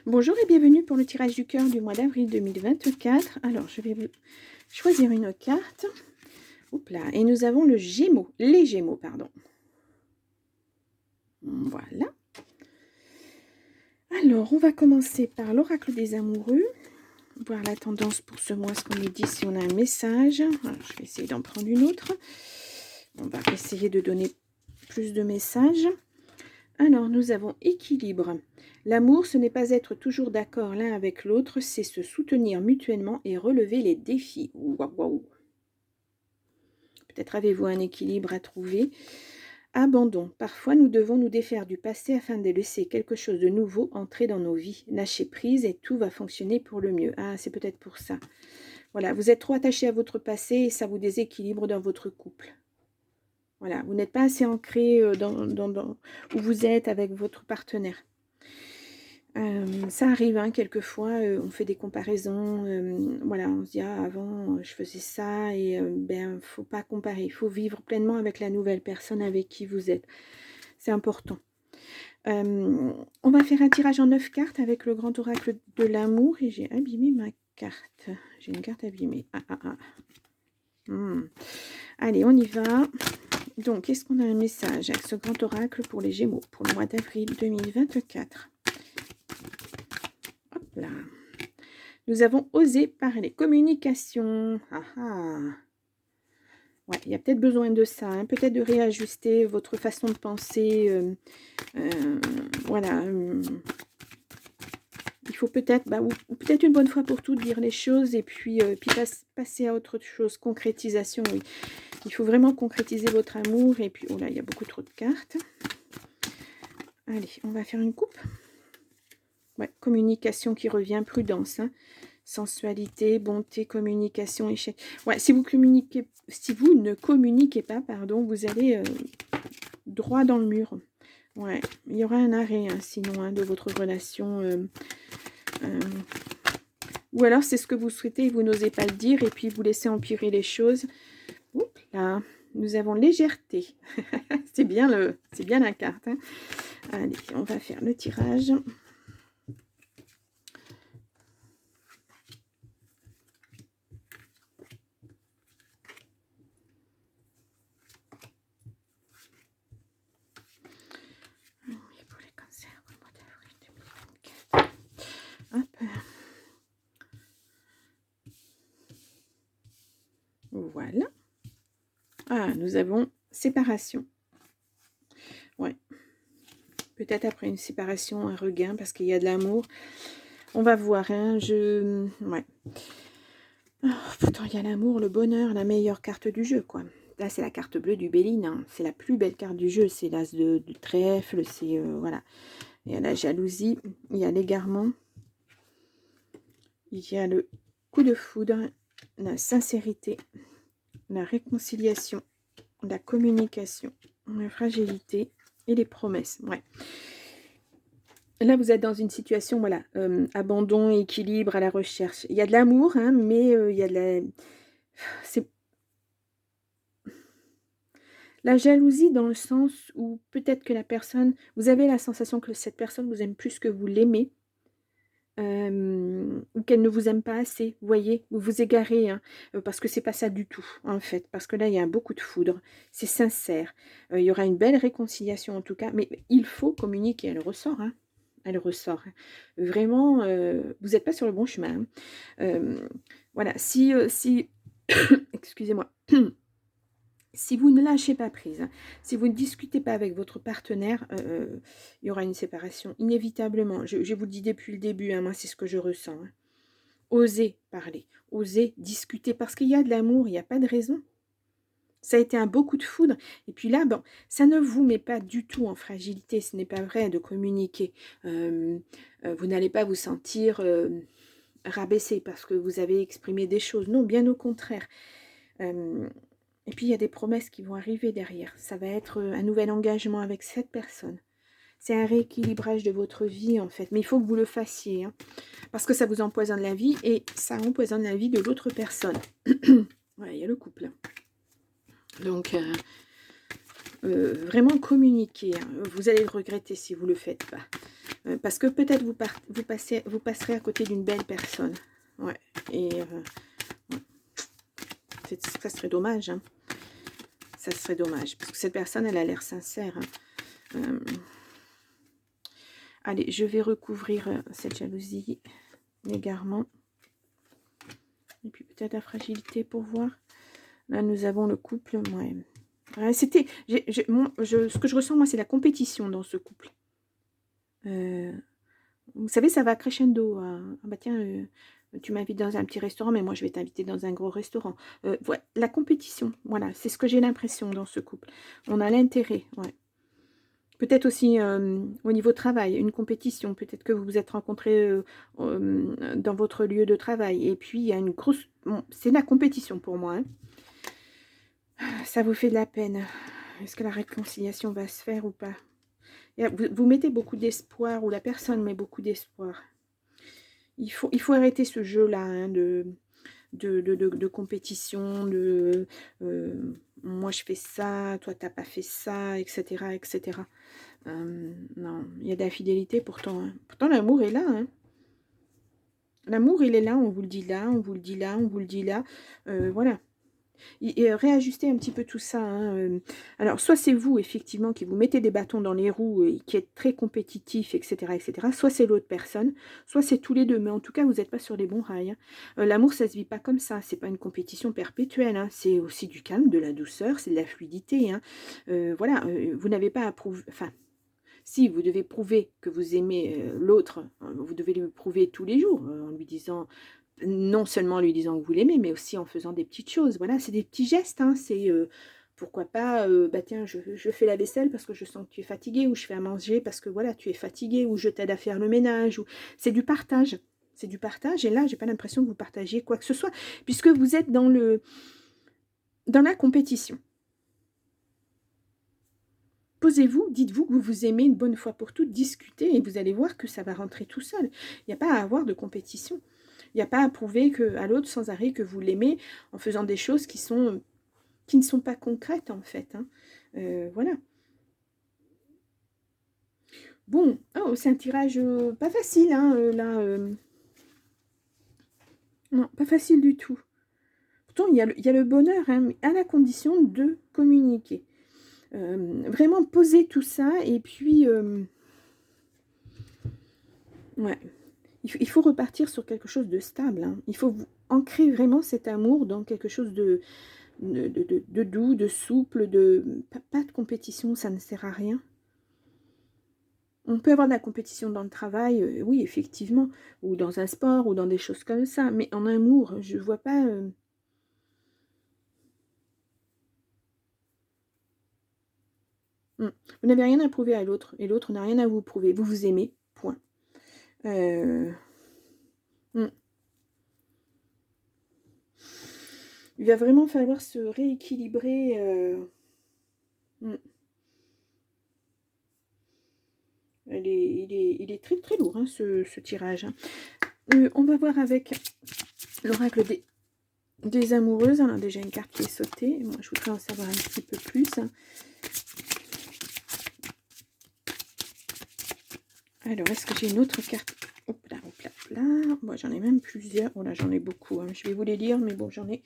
Bonjour et bienvenue pour le tirage du cœur du mois d'avril 2024. Alors, je vais choisir une carte. Oups là, et nous avons le Gémeaux, les Gémeaux, pardon. Voilà. Alors, on va commencer par l'oracle des amoureux. Voir la tendance pour ce mois, ce qu'on nous dit, si on a un message. Alors, je vais essayer d'en prendre une autre. On va essayer de donner plus de messages. Alors, nous avons équilibre. L'amour, ce n'est pas être toujours d'accord l'un avec l'autre, c'est se soutenir mutuellement et relever les défis. Waouh, waouh. Peut-être avez-vous un équilibre à trouver. Abandon. Parfois, nous devons nous défaire du passé afin de laisser quelque chose de nouveau entrer dans nos vies. Lâcher prise et tout va fonctionner pour le mieux. Ah, c'est peut-être pour ça. Voilà, vous êtes trop attaché à votre passé et ça vous déséquilibre dans votre couple. Voilà, vous n'êtes pas assez ancré dans où vous êtes avec votre partenaire. Ça arrive, hein, quelquefois, on fait des comparaisons, voilà, on se dit: «Ah, avant, je faisais ça» et ben, faut pas comparer. Il faut vivre pleinement avec la nouvelle personne avec qui vous êtes. C'est important. On va faire un tirage en 9 cartes avec le grand oracle de l'amour et j'ai abîmé ma carte. J'ai une carte abîmée. Ah, ah, ah. Allez, on y va. Donc, est-ce qu'on a un message avec ce grand oracle pour les Gémeaux pour le mois d'avril 2024? Hop là. Nous avons osé parler. Communication. Ah ah. Ouais, il y a peut-être besoin de ça. Hein. Peut-être de réajuster votre façon de penser. Voilà. Il faut peut-être, ou peut-être une bonne fois pour toutes, dire les choses et puis, passer à autre chose. Concrétisation, oui. Il faut vraiment concrétiser votre amour. Et puis, oh là, il y a beaucoup trop de cartes. Allez, on va faire une coupe. Ouais, communication qui revient, prudence. Hein. Sensualité, bonté, communication, échec. Ouais, si vous ne communiquez pas, pardon, vous allez droit dans le mur. Ouais, il y aura un arrêt, hein, sinon, hein, de votre relation. Ou alors, c'est ce que vous souhaitez et vous n'osez pas le dire et puis vous laissez empirer les choses. Oups, là, nous avons légèreté. c'est bien la carte. Hein. Allez, on va faire le tirage. Hop. Voilà. Ah, nous avons séparation. Ouais. Peut-être après une séparation, un regain, parce qu'il y a de l'amour. On va voir, hein, ouais. Oh, pourtant, il y a l'amour, le bonheur, la meilleure carte du jeu, quoi. Là, c'est la carte bleue du Béline. Hein. C'est la plus belle carte du jeu. C'est l'as de trèfle, c'est... voilà. Il y a la jalousie, il y a l'égarement, il y a le coup de foudre, la sincérité, la réconciliation, la communication, la fragilité et les promesses. Ouais. Là, vous êtes dans une situation, voilà, abandon, équilibre, à la recherche. Il y a de l'amour, hein, mais il y a de la... C'est la jalousie dans le sens où peut-être que la personne... Vous avez la sensation que cette personne vous aime plus que vous l'aimez. Ou qu'elle ne vous aime pas assez, vous voyez, vous vous égarez, hein, parce que c'est pas ça du tout, en fait, parce que là, il y a beaucoup de foudre, c'est sincère, il y aura une belle réconciliation en tout cas, mais il faut communiquer, elle ressort, hein, elle ressort, hein. Vraiment, vous n'êtes pas sur le bon chemin, hein. Voilà, si excusez-moi, si vous ne lâchez pas prise, hein, si vous ne discutez pas avec votre partenaire, il y aura une séparation inévitablement. Je vous le dis depuis le début, hein, moi c'est ce que je ressens. Hein. Osez parler, osez discuter, parce qu'il y a de l'amour, il n'y a pas de raison. Ça a été un beau coup de foudre. Et puis là, bon, ça ne vous met pas du tout en fragilité, ce n'est pas vrai de communiquer. Vous n'allez pas vous sentir rabaissé parce que vous avez exprimé des choses. Non, bien au contraire. Et puis, il y a des promesses qui vont arriver derrière. Ça va être un nouvel engagement avec cette personne. C'est un rééquilibrage de votre vie, en fait. Mais il faut que vous le fassiez. Hein, parce que ça vous empoisonne la vie et ça empoisonne la vie de l'autre personne. Ouais, il y a le couple. Donc, vraiment communiquer. Hein. Vous allez le regretter si vous ne le faites pas. Parce que peut-être vous passerez à côté d'une belle personne. Ouais. Et ça serait dommage. Hein. Ça serait dommage. Parce que cette personne, elle a l'air sincère. Hein. Allez, je vais recouvrir cette jalousie, l'égarement. Et puis peut-être la fragilité pour voir. Là, nous avons le couple. Ouais. Ouais, c'était... ce que je ressens, moi, c'est la compétition dans ce couple. Vous savez, ça va crescendo. Ah bah tiens, tu m'invites dans un petit restaurant, mais moi, je vais t'inviter dans un gros restaurant. Ouais, la compétition, voilà, c'est ce que j'ai l'impression dans ce couple. On a l'intérêt, ouais. Peut-être aussi au niveau travail, une compétition. Peut-être que vous vous êtes rencontrés dans votre lieu de travail. Et puis, il y a une grosse... Bon, c'est la compétition pour moi. Hein. Ça vous fait de la peine. Est-ce que la réconciliation va se faire ou pas? Vous mettez beaucoup d'espoir, ou la personne met beaucoup d'espoir. Il faut arrêter ce jeu-là hein, de compétition, moi je fais ça, toi t'as pas fait ça, etc. etc. Non, il y a de la fidélité pourtant. Hein. Pourtant l'amour est là. Hein. L'amour il est là, on vous le dit là, on vous le dit là, on vous le dit là. Voilà. Et réajuster un petit peu tout ça. Hein. Alors, soit c'est vous, effectivement, qui vous mettez des bâtons dans les roues et qui êtes très compétitif, etc., etc. Soit c'est l'autre personne, soit c'est tous les deux. Mais en tout cas, vous n'êtes pas sur les bons rails. Hein. L'amour, ça ne se vit pas comme ça. C'est pas une compétition perpétuelle. Hein. C'est aussi du calme, de la douceur, c'est de la fluidité. Hein. Voilà, vous n'avez pas à prouver... Enfin, si vous devez prouver que vous aimez l'autre, vous devez lui prouver tous les jours en lui disant... Non seulement en lui disant que vous l'aimez, mais aussi en faisant des petites choses. Voilà, c'est des petits gestes. Hein. C'est pourquoi pas, bah tiens, je fais la vaisselle parce que je sens que tu es fatigué, ou je fais à manger parce que voilà, tu es fatigué, ou je t'aide à faire le ménage. Ou... C'est du partage. C'est du partage. Et là, j'ai pas l'impression que vous partagiez quoi que ce soit, puisque vous êtes dans la compétition. Posez-vous, dites-vous que vous vous aimez une bonne fois pour toutes, discutez et vous allez voir que ça va rentrer tout seul. Il n'y a pas à avoir de compétition. Il n'y a pas à prouver à l'autre sans arrêt que vous l'aimez en faisant des choses qui ne sont pas concrètes en fait. Hein. Voilà. Bon, oh, c'est un tirage pas facile, hein, là. Non, pas facile du tout. Pourtant, il y a le bonheur, hein, mais à la condition de communiquer. Vraiment poser tout ça et puis... ouais. Il faut repartir sur quelque chose de stable. Hein. Il faut ancrer vraiment cet amour dans quelque chose de doux, de souple, pas de compétition, ça ne sert à rien. On peut avoir de la compétition dans le travail, oui, effectivement, ou dans un sport, ou dans des choses comme ça, mais en amour, je ne vois pas... Vous n'avez rien à prouver à l'autre, et l'autre n'a rien à vous prouver. Vous vous aimez, point. Il va vraiment falloir se rééquilibrer. Il est très très lourd, hein, ce tirage. Hein. On va voir avec l'oracle des amoureuses. On a déjà une carte qui est sautée. Moi, je voudrais en savoir un petit peu plus. Alors, est-ce que j'ai une autre carte? Hop là, hop là, hop là. Moi, j'en ai même plusieurs. Oh là, j'en ai beaucoup. Hein. Je vais vous les lire, mais bon, j'en ai...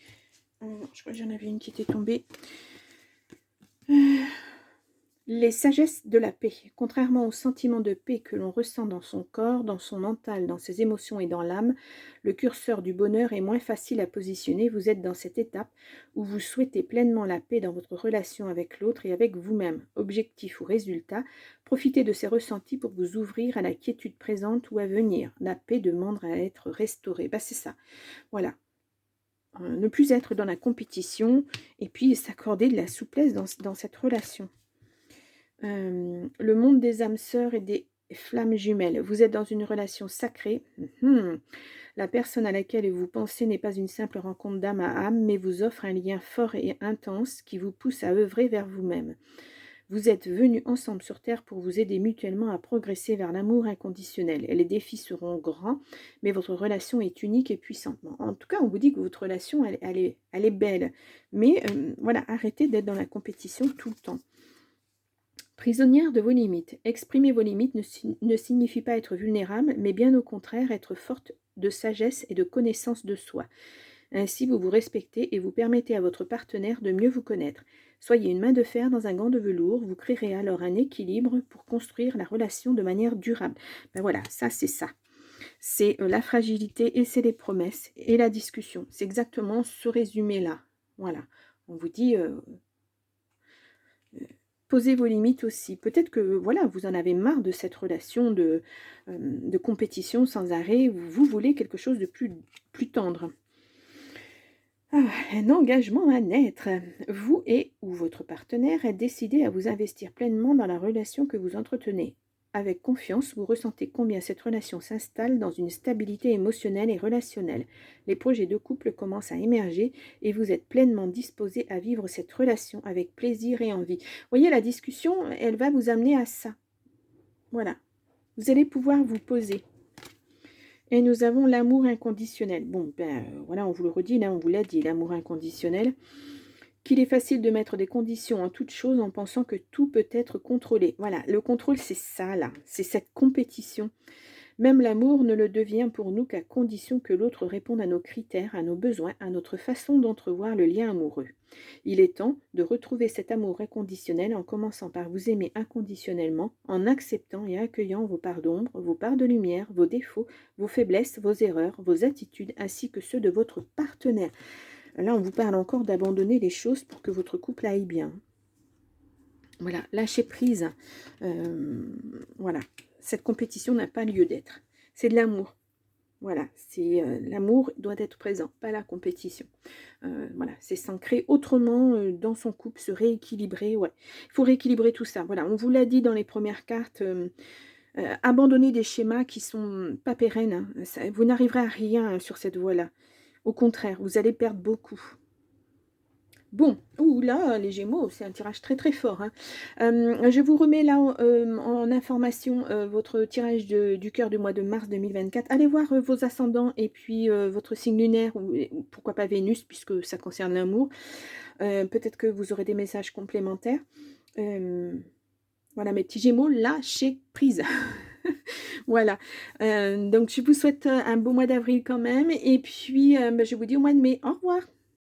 je crois que j'en avais une qui était tombée. Les sagesses de la paix. Contrairement au sentiment de paix que l'on ressent dans son corps, dans son mental, dans ses émotions et dans l'âme, le curseur du bonheur est moins facile à positionner. Vous êtes dans cette étape où vous souhaitez pleinement la paix dans votre relation avec l'autre et avec vous-même. Objectif ou résultat, profitez de ces ressentis pour vous ouvrir à la quiétude présente ou à venir. La paix demande à être restaurée. Bah, c'est ça. Voilà. Ne plus être dans la compétition et puis s'accorder de la souplesse dans cette relation. Le monde des âmes sœurs et des flammes jumelles. Vous êtes dans une relation sacrée. La personne à laquelle vous pensez n'est pas une simple rencontre d'âme à âme, mais vous offre un lien fort et intense qui vous pousse à œuvrer vers vous-même. Vous êtes venus ensemble sur Terre pour vous aider mutuellement à progresser vers l'amour inconditionnel. Et les défis seront grands, mais votre relation est unique et puissante. En tout cas, on vous dit que votre relation, elle est belle. Mais voilà, arrêtez d'être dans la compétition tout le temps. Prisonnière de vos limites. Exprimer vos limites ne signifie pas être vulnérable, mais bien au contraire être forte de sagesse et de connaissance de soi. Ainsi, vous vous respectez et vous permettez à votre partenaire de mieux vous connaître. Soyez une main de fer dans un gant de velours, vous créerez alors un équilibre pour construire la relation de manière durable. Ben voilà, ça c'est ça. C'est la fragilité et c'est les promesses et la discussion. C'est exactement ce résumé-là. Voilà. On vous dit, posez vos limites aussi. Peut-être que voilà, vous en avez marre de cette relation de compétition sans arrêt. Vous voulez quelque chose de plus tendre. Ah, un engagement à naître. Vous et ou votre partenaire êtes décidé à vous investir pleinement dans la relation que vous entretenez. Avec confiance, vous ressentez combien cette relation s'installe dans une stabilité émotionnelle et relationnelle. Les projets de couple commencent à émerger et vous êtes pleinement disposé à vivre cette relation avec plaisir et envie. Vous voyez, la discussion, elle va vous amener à ça. Voilà. Vous allez pouvoir vous poser. Et nous avons l'amour inconditionnel. Bon, voilà, on vous le redit, là, on vous l'a dit, l'amour inconditionnel. Qu'il est facile de mettre des conditions en toute chose en pensant que tout peut être contrôlé. Voilà, le contrôle, c'est ça, là. C'est cette compétition. Même l'amour ne le devient pour nous qu'à condition que l'autre réponde à nos critères, à nos besoins, à notre façon d'entrevoir le lien amoureux. Il est temps de retrouver cet amour inconditionnel en commençant par vous aimer inconditionnellement, en acceptant et accueillant vos parts d'ombre, vos parts de lumière, vos défauts, vos faiblesses, vos erreurs, vos attitudes, ainsi que ceux de votre partenaire. Là, on vous parle encore d'abandonner les choses pour que votre couple aille bien. Voilà, lâcher prise. Voilà, cette compétition n'a pas lieu d'être. C'est de l'amour. Voilà, c'est l'amour doit être présent, pas la compétition. Voilà, c'est s'ancrer autrement dans son couple, se rééquilibrer. Ouais, il faut rééquilibrer tout ça. Voilà, on vous l'a dit dans les premières cartes. Abandonner des schémas qui sont pas pérennes. Hein. Ça, vous n'arriverez à rien sur cette voie-là. Au contraire, vous allez perdre beaucoup. Bon, ouh là, les Gémeaux, c'est un tirage très très fort. Hein. Je vous remets là en information votre tirage du cœur du mois de mars 2024. Allez voir vos ascendants et puis votre signe lunaire, ou pourquoi pas Vénus, puisque ça concerne l'amour. Peut-être que vous aurez des messages complémentaires. Voilà, mes petits Gémeaux, lâchez prise. Voilà, donc je vous souhaite un beau mois d'avril quand même. Et puis, je vous dis au mois de mai. Au revoir.